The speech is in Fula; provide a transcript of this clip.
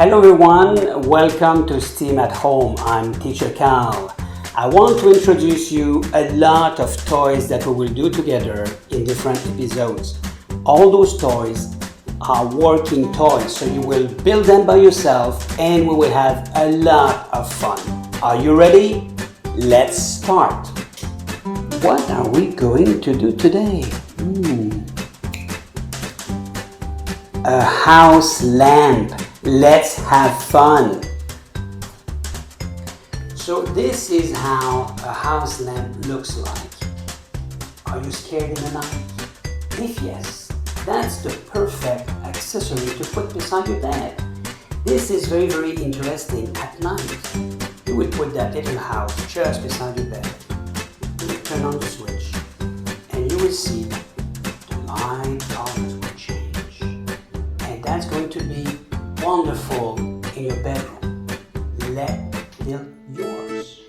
Hello everyone, welcome to STEAM at Home. I'm Teacher Cal. I want to introduce you a lot of toys that we will do together in different episodes. All those toys are working toys, so you will build them by yourself and we will have a lot of fun. Are you ready? Let's start. What are we going to do today? A house lamp. Let's have fun. So this is how a house lamp looks like. Are you scared in the night? If yes, that's the perfect accessory to put beside your bed. This is very, very interesting at night. You will put that little house just beside your bed. You will turn on the switch and you will see the light colors will change. And that's going to be wonderful in your bedroom. Let build yours.